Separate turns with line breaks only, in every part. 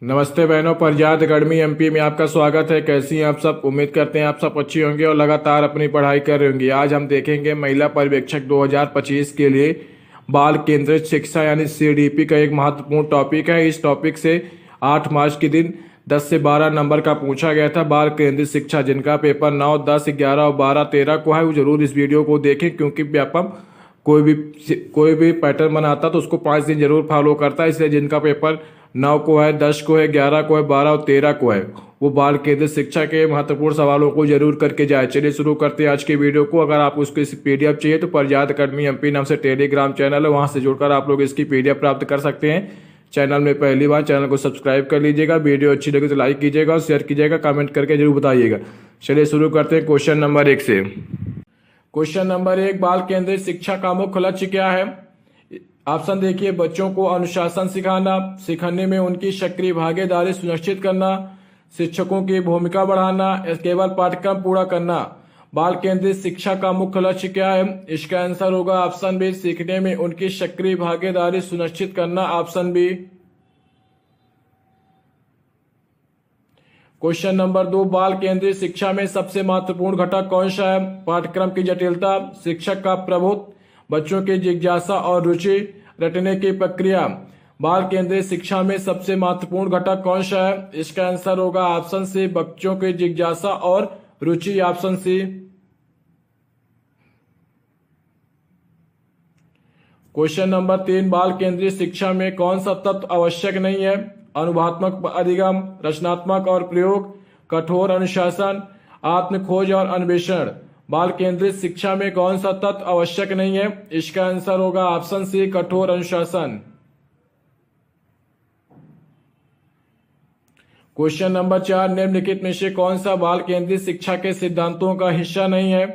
नमस्ते बहनों, परिजात academy MP में आपका स्वागत है। कैसी हैं आप सब? उम्मीद करते हैं आप सब अच्छी होंगे और लगातार अपनी पढ़ाई कर रहे होंगे। आज हम देखेंगे महिला पर्यवेक्षक 2025 के लिए बाल केंद्रित शिक्षा यानी सीडीपी का एक महत्वपूर्ण टॉपिक है। इस टॉपिक से 8 मार्च के दिन 10 से 12 नंबर का पूछा गया था। बाल केंद्रित शिक्षा जिनका पेपर 9, 10, 11 और 12, 13 को है वो जरूर इस वीडियो को देखें, क्योंकि व्यापम कोई भी पैटर्न बनाता तो उसको 5 दिन जरूर फॉलो करता है। इसलिए जिनका पेपर 9 को है, 10 को है, 11 को है, 12 और 13 को है, वो बाल केंद्रित शिक्षा के महत्वपूर्ण सवालों को जरूर करके जाए। चलिए शुरू करते हैं आज की वीडियो को। अगर आप उसको इस पीडीएफ चाहिए तो परिजात अकेडमी एमपी नाम से टेलीग्राम चैनल है, वहां से जुड़कर आप लोग इसकी पीडीएफ प्राप्त कर सकते हैं। चैनल में पहली बार, चैनल को सब्सक्राइब कर लीजिएगा। वीडियो अच्छी लगे तो लाइक कीजिएगा और शेयर कीजिएगा, कमेंट करके जरूर बताइएगा। चलिए शुरू करते हैं क्वेश्चन नंबर 1 से। क्वेश्चन नंबर 1, बाल केंद्रित शिक्षा का मुख्य लक्ष्य क्या है? ऑप्शन देखिए, बच्चों को अनुशासन सिखाना, सिखाने में उनकी सक्रिय भागीदारी सुनिश्चित करना, शिक्षकों की भूमिका बढ़ाना, केवल पाठ्यक्रम पूरा करना। बाल केंद्रित शिक्षा का मुख्य लक्ष्य क्या है? इसका आंसर होगा ऑप्शन बी, सीखने में उनकी सक्रिय भागीदारी सुनिश्चित करना, ऑप्शन बी। क्वेश्चन नंबर 2, बाल केंद्रित शिक्षा में सबसे महत्वपूर्ण घटक कौन सा है? पाठ्यक्रम की जटिलता, शिक्षक का प्रभुत्व, बच्चों की जिज्ञासा और रुचि, रटने की प्रक्रिया। बाल केंद्रित शिक्षा में सबसे महत्वपूर्ण घटक कौन सा है? इसका आंसर होगा ऑप्शन सी, बच्चों की जिज्ञासा और रुचि, ऑप्शन सी। क्वेश्चन नंबर 3, बाल केंद्रित शिक्षा में कौन सा तत्व आवश्यक नहीं है? अनुभवात्मक अधिगम, रचनात्मक और प्रयोग, कठोर अनुशासन, आत्म खोज और अन्वेषण। बाल केंद्रित शिक्षा में कौन सा तत्व आवश्यक नहीं है? इसका आंसर होगा ऑप्शन सी, कठोर अनुशासन। क्वेश्चन नंबर 4, निम्नलिखित में से कौन सा बाल केंद्रित शिक्षा के सिद्धांतों का हिस्सा नहीं है?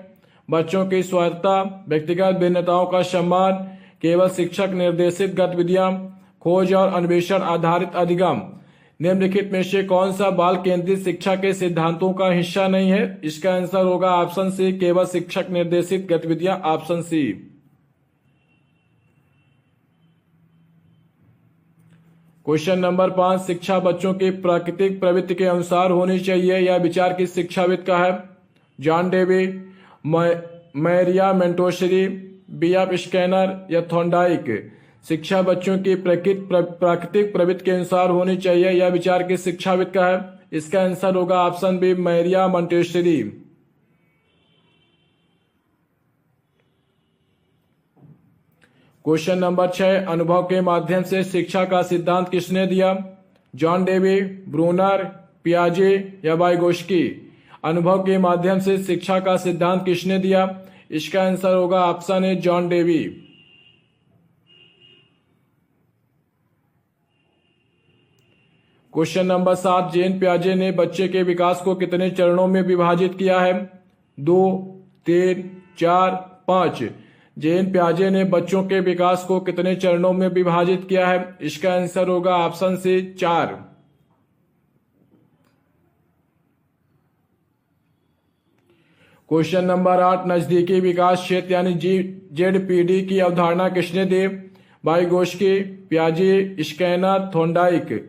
बच्चों की स्वायत्तता, व्यक्तिगत भिन्नताओं का सम्मान, केवल शिक्षक निर्देशित गतिविधियां, खोज और अन्वेषण आधारित अधिगम। निम्नलिखित में से कौन सा बाल केंद्रित शिक्षा के सिद्धांतों का हिस्सा नहीं है? इसका आंसर होगा ऑप्शन सी, केवल शिक्षक निर्देशित गतिविधियां, ऑप्शन सी। क्वेश्चन नंबर 5, शिक्षा बच्चों की प्राकृतिक प्रवृत्ति के अनुसार होनी चाहिए, यह विचार किस शिक्षाविद का है? John Dewey, Maria Montessori, B F. Skinner या थॉर्नडाइक। शिक्षा बच्चों की प्राकृतिक प्रवृत्ति के अनुसार होनी चाहिए, यह विचार किस शिक्षाविद का है? इसका आंसर होगा option B, Maria Montessori. Question number 6, अनुभव के माध्यम से शिक्षा का सिद्धांत किसने दिया? जॉन डेवी, ब्रूनर, पियाजे या वाइगोस्की। अनुभव के माध्यम से शिक्षा का सिद्धांत किसने दिया? इसका आंसर होगा ऑप्शन ए, जॉन डेवी। क्वेश्चन नंबर 7, जेन पियाजे ने बच्चे के विकास को कितने चरणों में विभाजित किया है? 2, 3, 4, 5। जेन पियाजे ने बच्चों के विकास को कितने चरणों में विभाजित किया है? इसका आंसर होगा ऑप्शन सी, 4। क्वेश्चन नंबर 8, नजदीकी विकास क्षेत्र यानी जेडपीडी की अवधारणा किसने दी? वाइगोस्की, पियाजे, स्किनर, थॉर्नडाइक।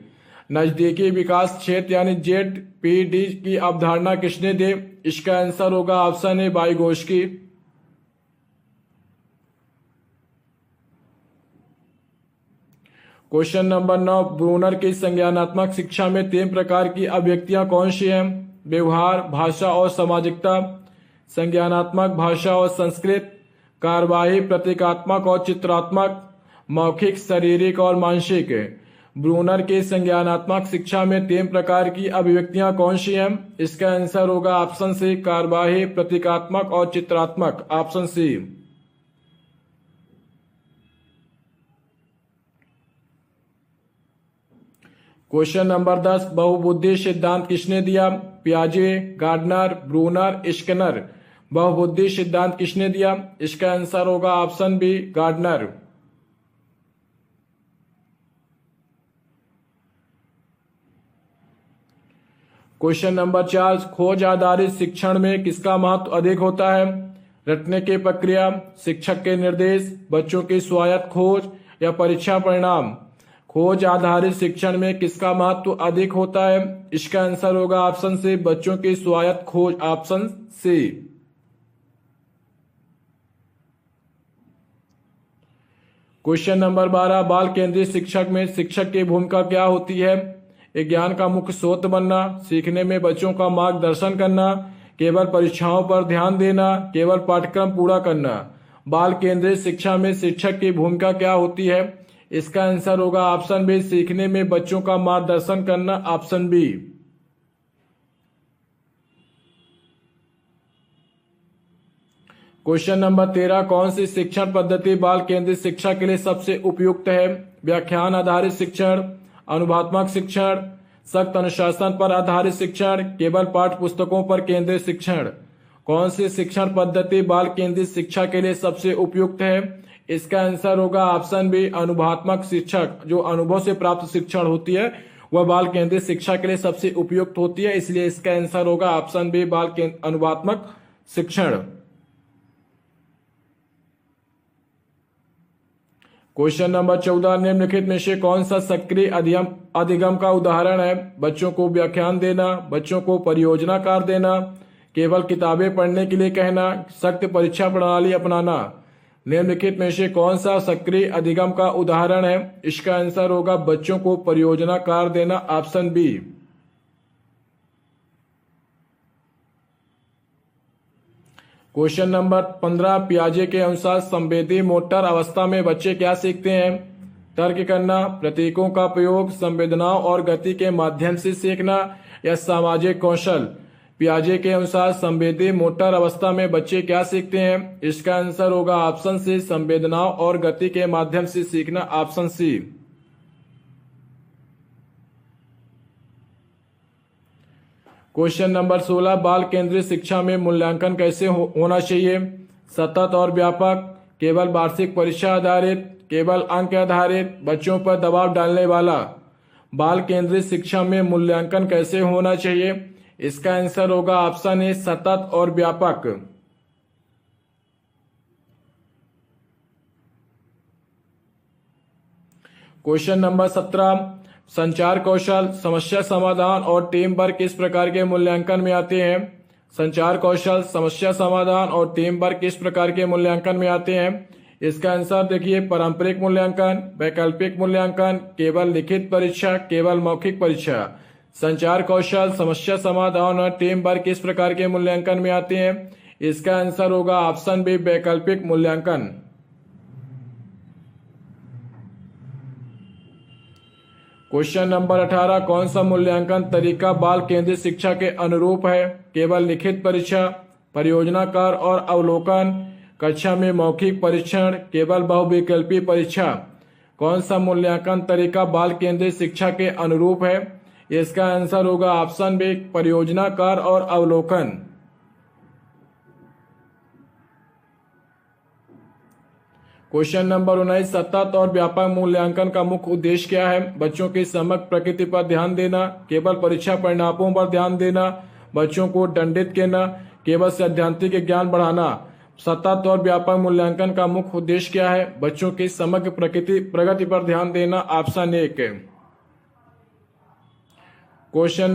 नजदीकी विकास क्षेत्र यानी जेडपीडी की अवधारणा किसने दी? इसका आंसर होगा option A, Vygotsky. Question number 9, Bruner की संज्ञानात्मक शिक्षा में 3 प्रकार की अभिव्यक्तियां कौन सी हैं? व्यवहार, भाषा और सामाजिकता, संज्ञानात्मक, भाषा और संस्कृत, कार्यवाही, प्रतीकात्मक और चित्रात्मक, मौखिक, शारीरिक और मानसिक। ब्रूनर की संज्ञानात्मक शिक्षा में 3 प्रकार की अभिव्यक्तियां कौन सी हैं? इसका आंसर होगा ऑप्शन सी, कार्यवाही, प्रतीकात्मक और चित्रात्मक, ऑप्शन सी। क्वेश्चन नंबर 10, बहुबुद्धि सिद्धांत किसने दिया? पियाजे, गार्डनर, ब्रूनर, स्किनर। बहुबुद्धि सिद्धांत किसने दिया? इसका आंसर होगा option B, Gardner. Question number 4, खोज आधारित शिक्षण में किसका महत्व अधिक होता है? रटने की प्रक्रिया, शिक्षक के निर्देश, बच्चों की स्वायत्त खोज या परीक्षा परिणाम। खोज आधारित शिक्षण में किसका महत्व अधिक होता है? इसका आंसर होगा ऑप्शन सी, बच्चों की स्वायत्त खोज, ऑप्शन सी। क्वेश्चन नंबर 12, बाल केंद्रित शिक्षक में शिक्षक की भूमिका क्या होती है? ज्ञान का मुख्य स्रोत बनना, सीखने में बच्चों का मार्गदर्शन करना, केवल परीक्षाओं पर ध्यान देना, केवल पाठ्यक्रम पूरा करना। बाल केंद्रित शिक्षा में शिक्षक की भूमिका क्या होती है? इसका आंसर होगा ऑप्शन बी, सीखने में बच्चों का मार्गदर्शन करना, ऑप्शन बी। क्वेश्चन नंबर 13, कौन सी शिक्षण पद्धति बाल केंद्रित शिक्षा के लिए सबसे उपयुक्त है? व्याख्यान आधारित शिक्षण, अनुभवात्मक शिक्षण, सख्त अनुशासन पर आधारित शिक्षण, केवल पाठ्य पुस्तकों पर केंद्रित शिक्षण। कौन सी शिक्षण पद्धति बाल केंद्रित शिक्षा के लिए सबसे उपयुक्त है? इसका आंसर होगा ऑप्शन बी, अनुभवात्मक शिक्षक। जो अनुभव से प्राप्त शिक्षण होती है वह बाल केंद्रित शिक्षा के लिए सबसे उपयुक्त होती है, इसलिए इसका आंसर होगा ऑप्शन बी, अनुभवात्मक शिक्षण। क्वेश्चन नंबर 14, निम्नलिखित में से कौन सा सक्रिय अधिगम का उदाहरण है? बच्चों को व्याख्यान देना, बच्चों को परियोजना कार्य देना, केवल किताबें पढ़ने के लिए कहना, सख्त परीक्षा प्रणाली अपनाना। निम्नलिखित में से कौन सा सक्रिय अधिगम का उदाहरण है? इसका आंसर होगा बच्चों को परियोजना कार्य देना, ऑप्शन बी। क्वेश्चन नंबर 15, पियाजे के अनुसार संवेदी मोटर अवस्था में बच्चे क्या सीखते हैं? तर्क करना, प्रतीकों का प्रयोग, संवेदनाओं और गति के माध्यम से सीखना, या सामाजिक कौशल। पियाजे के अनुसार संवेदी मोटर अवस्था में बच्चे क्या सीखते हैं? इसका आंसर होगा ऑप्शन सी, संवेदनाओं और गति के माध्यम से सीखना, ऑप्शन सी। क्वेश्चन नंबर 16, बाल केंद्रित शिक्षा में मूल्यांकन कैसे होना चाहिए? सतत और व्यापक, केवल वार्षिक परीक्षा आधारित, केवल अंक आधारित, बच्चों पर दबाव डालने वाला। बाल केंद्रित शिक्षा में मूल्यांकन कैसे होना चाहिए? इसका आंसर होगा ऑप्शन ए, सतत और व्यापक। क्वेश्चन नंबर 17, संचार कौशल, समस्या समाधान और टीम वर्क किस प्रकार के मूल्यांकन में आते हैं? संचार कौशल, समस्या समाधान और टीम वर्क किस प्रकार के मूल्यांकन में आते हैं? इसका आंसर देखिए, पारंपरिक मूल्यांकन, वैकल्पिक मूल्यांकन, केवल लिखित परीक्षा, केवल मौखिक परीक्षा। संचार कौशल, समस्या समाधान और टीम वर्क किस प्रकार के मूल्यांकन में आते हैं? इसका आंसर होगा ऑप्शन बी, वैकल्पिक मूल्यांकन। क्वेश्चन नंबर 18, कौन सा मूल्यांकन तरीका बाल केंद्रित शिक्षा के अनुरूप है? केवल लिखित परीक्षा, परियोजना कार्य और अवलोकन, कक्षा में मौखिक परीक्षण, केवल बहुविकल्पी परीक्षा। कौन सा मूल्यांकन तरीका बाल केंद्रित शिक्षा के अनुरूप है? इसका आंसर होगा ऑप्शन बी, परियोजना कार्य और अवलोकन। क्वेश्चन नंबर 19, सतत और व्यापक मूल्यांकन का मुख्य उद्देश्य क्या है? बच्चों की समग्र प्रकृति पर ध्यान देना, केवल परीक्षा परिणामों पर ध्यान देना, बच्चों को दंडित करना, केवल सैद्धांतिक ज्ञान बढ़ाना। सतत और व्यापक मूल्यांकन का मुख्य उद्देश्य क्या है? बच्चों की समग्र प्रगति पर ध्यान देना, ऑप्शन ए। क्वेश्चन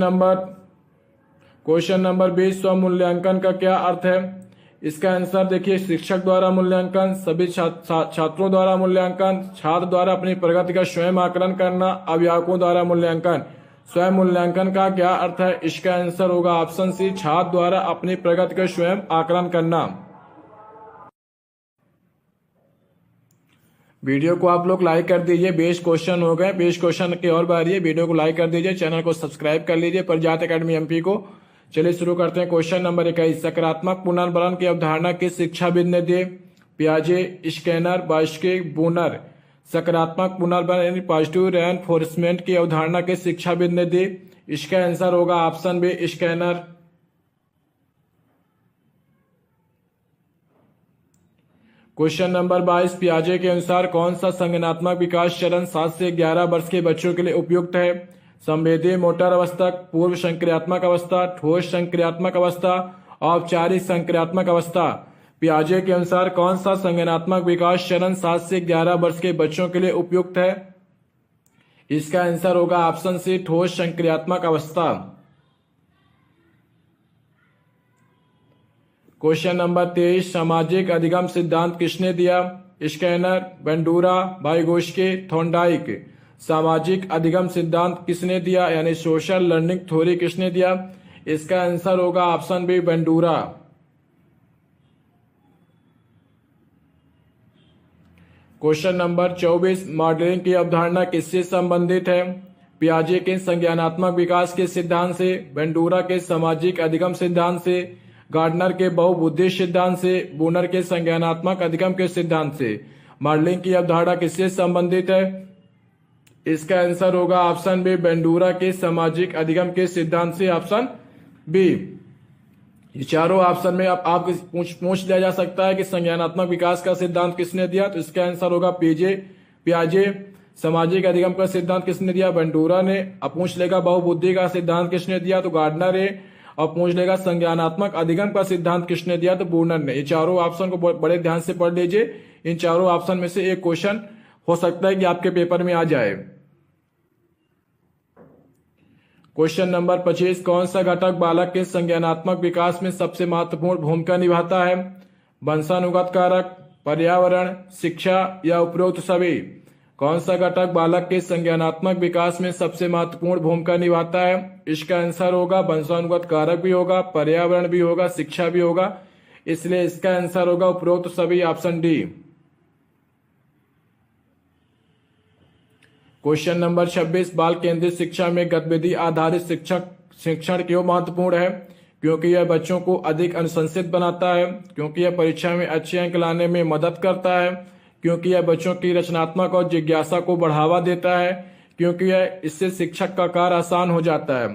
नंबर 20, स्वमूल्यांकन का क्या अर्थ है? इसका आंसर देखिए, शिक्षक द्वारा मूल्यांकन, सभी छात्रों द्वारा मूल्यांकन, छात्र द्वारा अपनी प्रगति का स्वयं आकलन करना, अभिभावकों द्वारा मूल्यांकन। स्वयं मूल्यांकन का क्या अर्थ है? इसका आंसर होगा ऑप्शन सी, छात्र द्वारा अपनी प्रगति का स्वयं आकलन करना। वीडियो को आप लोग लाइक कर दीजिए, 20 क्वेश्चन हो गए, 20 क्वेश्चन की और बारी है। वीडियो को लाइक कर दीजिए, चैनल को सब्सक्राइब कर लीजिए प्रजात एकेडमी एमपी को। चलिए शुरू करते हैं। क्वेश्चन नंबर 21, सकारात्मक पुनर्बलन की अवधारणा किस शिक्षाविद ने दी? पियाजे, स्किनर, बास्की, बूनर। सकारात्मक पुनर्बलन यानी पॉजिटिव रेनफोर्समेंट की अवधारणा किस शिक्षाविद ने दी? इसका आंसर होगा option B, Skinner. Question number 22, पियाजे के अनुसार कौन सा संज्ञानात्मक विकास चरण 7 से 11 वर्ष के बच्चों के लिए उपयुक्त है? संवेदी मोटर अवस्था, पूर्व संक्रियात्मक अवस्था, ठोस संक्रियात्मक अवस्था, औपचारिक संक्रियात्मक अवस्था। पियाजे के अनुसार कौन सा संज्ञानात्मक विकास चरण 7 से 11 वर्ष के बच्चों के लिए उपयुक्त है? इसका आंसर होगा ऑप्शन सी ठोस संक्रियात्मक अवस्था। क्वेश्चन नंबर 23 सामाजिक अधिगम सिद्धांत किसने दिया? Skinner, Bandura, Vygotsky, Thorndike. सामाजिक अधिगम सिद्धांत किसने दिया यानी सोशल लर्निंग थ्योरी किसने दिया? इसका आंसर होगा option B Bandura. Question number 24 modelling की अवधारणा किससे संबंधित है? पियाजे के संज्ञानात्मक विकास के सिद्धांत से, बेंडूरा के सामाजिक अधिगम सिद्धांत से, गार्डनर के बहुबुद्धि सिद्धांत से, बूनर के संज्ञानात्मक अधिगम के सिद्धांत से। मॉडलिंग की अवधारणा किससे संबंधित है? इसका आंसर होगा ऑप्शन बी बेंडूरा के सामाजिक अधिगम के सिद्धांत से, ऑप्शन बी। ये चारों ऑप्शन में आप पूछ लिया जा सकता है कि संज्ञानात्मक विकास का सिद्धांत किसने दिया, तो इसका आंसर होगा पियाजे। सामाजिक अधिगम का सिद्धांत किसने दिया? बेंडूरा ने। अब पूछ लेगा बहुबुद्धि का सिद्धांत किसने दिया, तो गार्डनर है। और पूछ लेगा संज्ञानात्मक अधिगम का सिद्धांत किसने दिया, तो बूनर ने। ये चारों ऑप्शन को बड़े ध्यान से पढ़ लीजिए। इन चारों ऑप्शन में से एक क्वेश्चन हो सकता है कि आपके पेपर में आ जाए। क्वेश्चन नंबर 25 कौन सा घटक बालक के संज्ञानात्मक विकास में सबसे महत्वपूर्ण भूमिका निभाता है? वंशानुगत कारक, पर्यावरण, शिक्षा या उपरोक्त सभी? कौन सा घटक बालक के संज्ञानात्मक विकास में सबसे महत्वपूर्ण भूमिका निभाता है? इसका आंसर होगा वंशानुगत कारक भी होगा, पर्यावरण भी होगा, शिक्षा भी होगा। इसलिए इसका आंसर होगा उपरोक्त सभी, ऑप्शन डी। क्वेश्चन नंबर 26 बाल केंद्रित शिक्षा में गतिविधि आधारित शिक्षण क्यों महत्वपूर्ण है? क्योंकि यह बच्चों को अधिक अनुशासित बनाता है, क्योंकि यह परीक्षा में अच्छे अंक लाने में मदद करता है, क्योंकि यह बच्चों की रचनात्मक और जिज्ञासा को बढ़ावा देता है, क्योंकि यह इससे शिक्षक का कार्य आसान हो जाता है।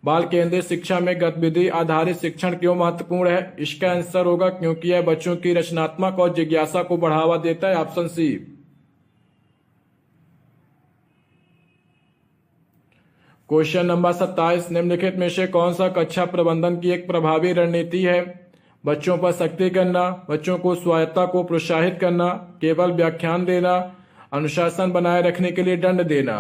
बाल केंद्रित शिक्षा में गतिविधि आधारित शिक्षण क्यों महत्वपूर्ण है? इसका आंसर होगा क्योंकि यह बच्चों की रचनात्मक और जिज्ञासा को बढ़ावा देता है, ऑप्शन सी। क्वेश्चन नंबर 27 निम्नलिखित में से कौन सा कक्षा प्रबंधन की एक प्रभावी रणनीति है? बच्चों पर सख्ती करना, बच्चों को स्वायत्तता को प्रोत्साहित करना, केवल व्याख्यान देना, अनुशासन बनाए रखने के लिए दंड देना।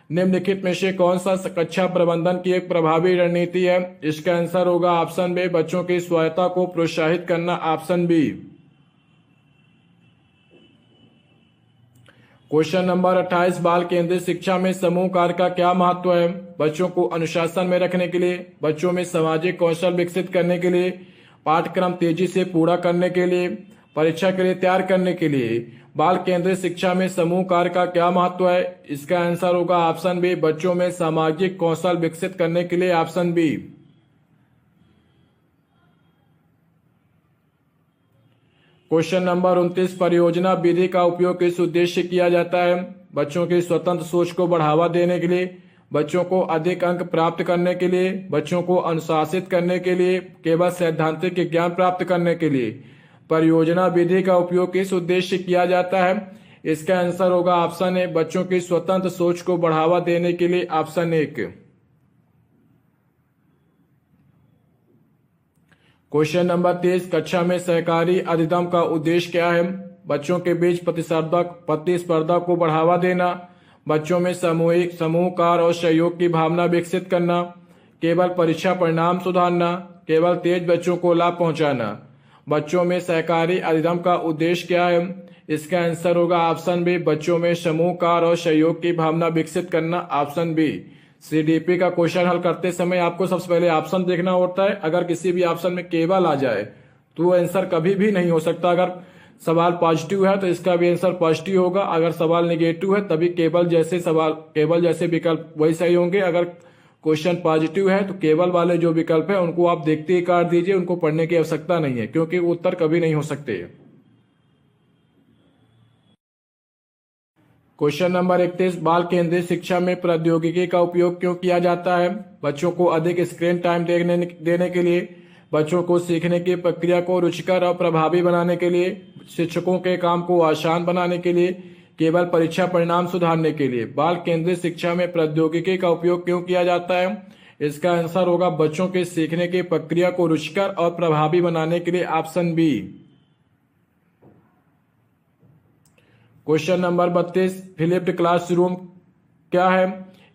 निम्नलिखित में से कौन सा कक्षा प्रबंधन की एक प्रभावी रणनीति है? इसका आंसर होगा ऑप्शन बी बच्चों की स्वायत्तता को प्रोत्साहित करना, ऑप्शन बी। क्वेश्चन नंबर 28 बाल केंद्रित शिक्षा में समूह कार्य का क्या महत्व है? बच्चों को अनुशासन में रखने के लिए, बच्चों में सामाजिक कौशल विकसित करने के लिए, पाठ्यक्रम तेजी से पूरा करने के लिए, परीक्षा के लिए तैयार करने के लिए। बाल केंद्रित शिक्षा में समूह कार्य का क्या महत्व है? इसका आंसर होगा ऑप्शन बी बच्चों में सामाजिक कौशल विकसित करने के लिए, ऑप्शन बी। क्वेश्चन नंबर 29 परियोजना विधि का उपयोग किस उद्देश्य से किया जाता है? बच्चों की स्वतंत्र सोच को बढ़ावा देने के लिए, बच्चों को अधिक अंक प्राप्त करने के लिए, बच्चों को अनुशासित करने के लिए, केवल सैद्धांतिक ज्ञान प्राप्त करने के लिए। परियोजना विधि का उपयोग किस उद्देश्य से किया जाता है? इसका आंसर होगा ऑप्शन ए बच्चों की स्वतंत्र सोच को बढ़ावा देने के लिए, ऑप्शन 1। क्वेश्चन नंबर 23 कक्षा में सहकारी अधिगम का उद्देश्य क्या है? बच्चों के बीच प्रतिस्पर्धा को बढ़ावा देना, बच्चों में समूह कार्य और सहयोग की भावना विकसित करना, केवल परीक्षा परिणाम सुधारना, केवल तेज बच्चों को लाभ पहुंचाना। बच्चों में सहकारी अधिगम का उद्देश्य क्या है? इसका आंसर होगा ऑप्शन बी बच्चों में समूह कार्य और सहयोग की भावना विकसित करना, ऑप्शन बी। सीडीपी का क्वेश्चन हल करते समय आपको सबसे पहले ऑप्शन देखना होता है। अगर किसी भी ऑप्शन में केवल आ जाए तो आंसर कभी भी नहीं हो सकता। अगर सवाल पॉजिटिव है तो इसका भी आंसर पॉजिटिव होगा, अगर सवाल नेगेटिव है तभी केवल जैसे विकल्प वही सही होंगे। अगर क्वेश्चन पॉजिटिव है तो केवल वाले जो विकल्प है उनको आप देखते ही काट दीजिए, उनको पढ़ने की आवश्यकता नहीं है क्योंकि उत्तर कभी नहीं हो सकते। क्वेश्चन नंबर 31 बाल केंद्रित शिक्षा में प्रौद्योगिकी का उपयोग क्यों किया जाता है? बच्चों को अधिक स्क्रीन टाइम देने के लिए, बच्चों को सीखने की प्रक्रिया को रुचिकर और प्रभावी बनाने के लिए, शिक्षकों के काम को आसान बनाने के लिए, केवल परीक्षा परिणाम सुधारने के लिए। बाल केंद्रित शिक्षा में प्रौद्योगिकी का उपयोग क्यों किया जाता है? इसका आंसर होगा बच्चों के सीखने की प्रक्रिया को रुचिकर और प्रभावी बनाने के लिए, option B. Question number 32 flipped classroom क्या है?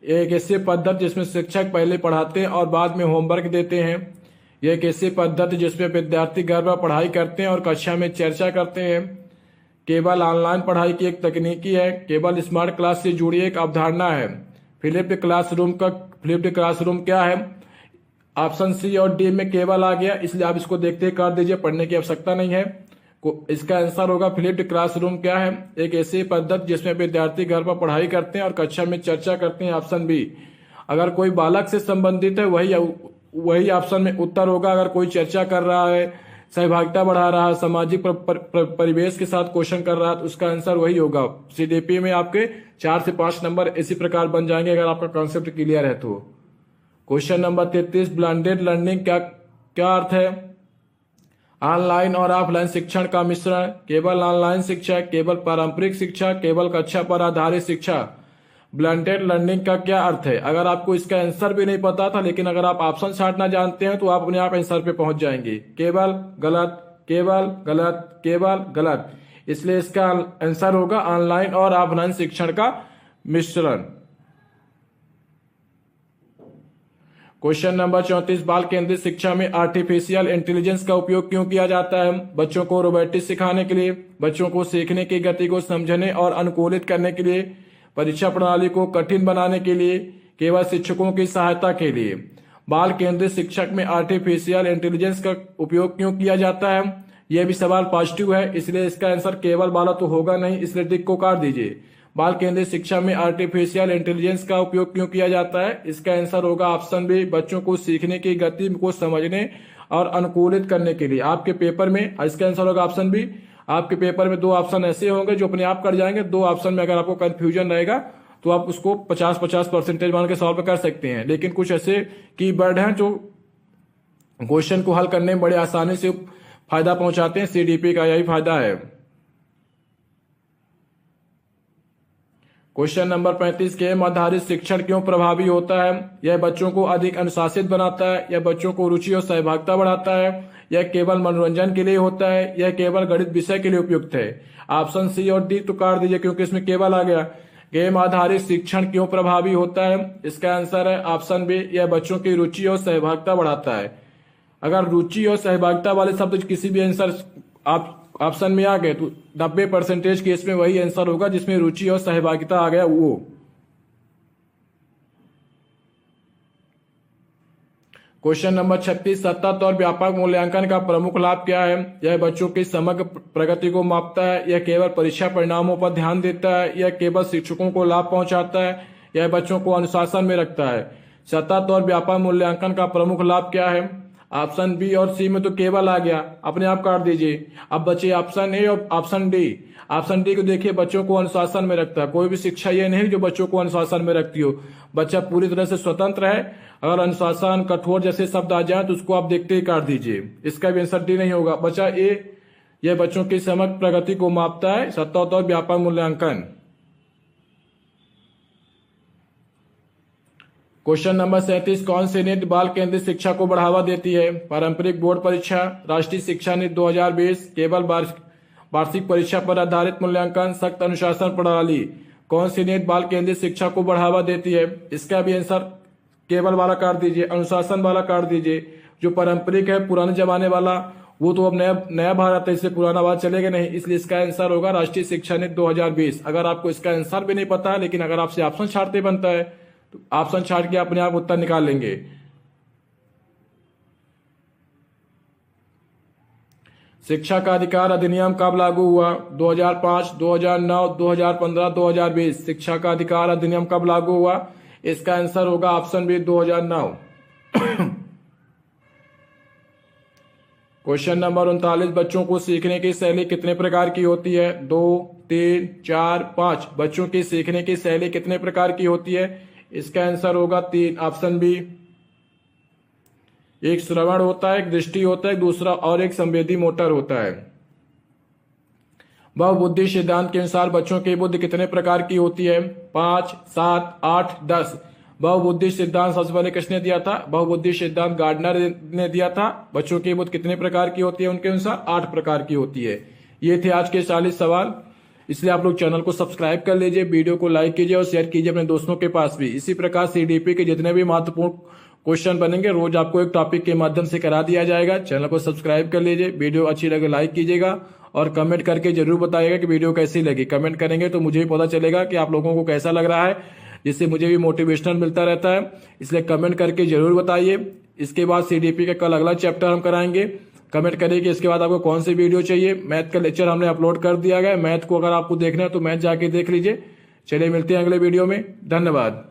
एक ऐसी पद्धति जिसमें शिक्षक पहले पढ़ाते हैं और बाद में होमवर्क देते हैं। यह एक ऐसी पद्धति जिसमें विद्यार्थी घर पर पढ़ाई करते हैं और कक्षा में चर्चा करते हैं। केवल ऑनलाइन पढ़ाई की एक तकनीकी है। केवल स्मार्ट क्लास से जुड़ी एक अवधारणा है। फ्लिप्ड क्लासरूम क्या है? ऑप्शन सी और डी में केवल आ गया, इसलिए आप इसको देखते कर दीजिए, पढ़ने की आवश्यकता नहीं है। इसका आंसर होगा फ्लिप्ड क्लासरूम क्या है? एक ऐसी पद्धति जिसमें विद्यार्थी घर पर पढ़ाई करते हैं और कक्षा में चर्चा करते हैं। Option B. अगर कोई बालक से संबंधित है वही ऑप्शन में उत्तर होगा। अगर कोई चर्चा कर रहा है, सहभागिता बढ़ा रहा है, सामाजिक परिवेश के साथ क्वेश्चन कर रहा है, तो उसका आंसर वही होगा। सीडीपी में आपके 4 से 5 नंबर इसी प्रकार बन जाएंगे अगर आपका कॉन्सेप्ट क्लियर है तो। क्वेश्चन नंबर 33, ब्लेंडेड लर्निंग क्या अर्थ है? ऑनलाइन और ऑफलाइन शिक्षण का मिश्रण, केवल ऑनलाइन शिक्षा, केवल पारंपरिक शिक्षा, केवल कक्षा पर आधारित शिक्षा। ब्लेंडेड लर्निंग का क्या अर्थ है? अगर आपको इसका आंसर भी नहीं पता था, लेकिन अगर आप ऑप्शन छांटना जानते हैं तो आप अपने आप आंसर पे पहुंच जाएंगे। केवल गलत, केवल गलत, केवल गलत। इसलिए इसका आंसर होगा ऑनलाइन और ऑफलाइन शिक्षण का मिश्रण। क्वेश्चन नंबर 34, बाल केंद्रित शिक्षा में आर्टिफिशियल इंटेलिजेंस का उपयोग क्यों किया जाता है? बच्चों को रोबोटिक्स सिखाने के लिए, बच्चों को सीखने की गति को समझने और अनुकूलित करने के लिए, परीक्षा प्रणाली को कठिन बनाने के लिए, केवल शिक्षकों की सहायता के लिए। बाल केंद्रित शिक्षक में आर्टिफिशियल इंटेलिजेंस का उपयोग क्यों किया जाता है? यह भी सवाल पॉजिटिव है, इसलिए इसका आंसर केवल वाला तो होगा नहीं, इसलिए टिक को काट दीजिए। बाल केंद्रित शिक्षा में आर्टिफिशियल इंटेलिजेंस का उपयोग क्यों किया जाता है? इसका आंसर होगा ऑप्शन बी, बच्चों को सीखने की गति को समझने और अनुकूलित करने के लिए। आपके पेपर में इसका आंसर होगा ऑप्शन बी। आपके पेपर में 2 ऑप्शन ऐसे होंगे जो अपने आप कट जाएंगे। 2 ऑप्शन में अगर आपको कंफ्यूजन रहेगा तो आप उसको 50-50% मान के सॉल्व कर सकते हैं, लेकिन कुछ ऐसे कीवर्ड हैं जो क्वेश्चन को हल करने में बड़े आसानी से फायदा पहुंचाते हैं। सीडीपी का यही फायदा है। क्वेश्चन नंबर 35, गेम आधारित शिक्षण क्यों प्रभावी होता है? यह बच्चों को अधिक अनुशासित बनाता है, यह बच्चों को रुचि और सहभागिता बढ़ाता है, यह केवल मनोरंजन के लिए होता है, यह केवल गणित विषय के लिए उपयुक्त है। ऑप्शन सी और डी तो काट दीजिए क्योंकि इसमें केवल आ गया। गेम आधारित शिक्षण क्यों प्रभावी होता है? इसका आंसर है ऑप्शन बी, यह बच्चों की रुचि और सहभागिता बढ़ाता है। अगर रुचि और सहभागिता वाले शब्द किसी भी आंसर आप ऑप्शन में आ गए तो 90% केस में वही आंसर होगा जिसमें रुचि और सहभागिता आ गया वो। क्वेश्चन नंबर 36, सतत और व्यापक मूल्यांकन का प्रमुख लाभ क्या है? यह बच्चों की समग्र प्रगति को मापता है, यह केवल परीक्षा परिणामों पर ध्यान देता है, यह केवल शिक्षकों को लाभ पहुंचाता है, यह बच्चों को अनुशासन में रखता है। सतत और व्यापक मूल्यांकन का प्रमुख लाभ क्या है? ऑप्शन बी और सी में तो केवल आ गया, अपने आप काट दीजिए। अब बचे ऑप्शन ए और ऑप्शन डी। ऑप्शन डी को देखिए, बच्चों को अनुशासन में रखता है। कोई भी शिक्षा ये नहीं जो बच्चों को अनुशासन में रखती हो। बच्चा पूरी तरह से स्वतंत्र है। अगर अनुशासन, कठोर जैसे शब्द आ जाए तो उसको आप देखते ही काट दीजिए। इसका भी आंसर डी नहीं होगा। बचा ए, यह बच्चों की समग्र प्रगति को मापता है। सतत और व्यापक मूल्यांकन। क्वेश्चन नंबर 37, कौन सी नीति बाल केंद्रित शिक्षा को बढ़ावा देती है? पारंपरिक बोर्ड परीक्षा, राष्ट्रीय शिक्षा नीति 2020, केवल वार्षिक परीक्षा पर आधारित मूल्यांकन, सख्त अनुशासन प्रणाली। कौन सी नीति बाल केंद्रित शिक्षा को बढ़ावा देती है? इसका भी आंसर केवल वाला काट दीजिए, अनुशासन वाला काट दीजिए। जो पारंपरिक है, पुराने जमाने वाला, वो तो अब नया भारत है, इससे पुराना बात चलेगा नहीं, इसलिए इसका आंसर होगा राष्ट्रीय शिक्षा नीति 2020। अगर आपको इसका आंसर भी नहीं पता, लेकिन अगर आपसे ऑप्शन छांटते बनता है तो ऑप्शन छांट के अपने आप उत्तर निकाल लेंगे। शिक्षा का अधिकार अधिनियम कब लागू हुआ? 2005, 2009, 2015, 2020। शिक्षा का अधिकार अधिनियम कब लागू हुआ? इसका आंसर होगा ऑप्शन बी, 2009। क्वेश्चन नंबर 39, बच्चों को सीखने की शैली कितने प्रकार की होती है? 2, 3, 4, 5। बच्चों की सीखने की शैली कितने प्रकार की होती है? इसका आंसर होगा 3, ऑप्शन बी। एक श्रवण होता है, एक दृष्टि होता है, दूसरा और एक संवेदी मोटर होता है। बहुबुद्धि सिद्धांत के अनुसार बच्चों की बुद्धि कितने प्रकार की होती है? 5, 7, 8, 10। बहुबुद्धि सिद्धांत सबसे पहले किसने दिया था? बहुबुद्धि सिद्धांत गार्डनर ने दिया था। बच्चों की बुद्धि कितने प्रकार की होती है उनके अनुसार? 8 प्रकार की होती है। ये थे आज के 40 सवाल। इसलिए आप लोग चैनल को सब्सक्राइब कर लीजिए, वीडियो को लाइक कीजिए और शेयर कीजिए अपने दोस्तों के पास भी। इसी प्रकार सीडीपी के जितने भी महत्वपूर्ण क्वेश्चन बनेंगे रोज आपको एक टॉपिक के माध्यम से करा दिया जाएगा। चैनल को सब्सक्राइब कर लीजिए, वीडियो अच्छी लगे लाइक कीजिएगा और कमेंट करके जरूर बताइएगा कि वीडियो कैसी लगी। कमेंट करेंगे तो मुझे भी पता चलेगा कि आप लोगों को कैसा लग रहा है, जिससे मुझे भी मोटिवेशनल मिलता रहता है। इसलिए कमेंट करके जरूर बताइए। इसके बाद सीडीपी का कल अगला चैप्टर हम कराएंगे। कमेंट करिए कि इसके बाद आपको कौन सी वीडियो चाहिए। मैथ का लेक्चर हमने अपलोड कर दिया गया, मैथ को अगर आपको देखना है तो मैथ जाके देख लीजिए। चलिए मिलते हैं अगले वीडियो में, धन्यवाद।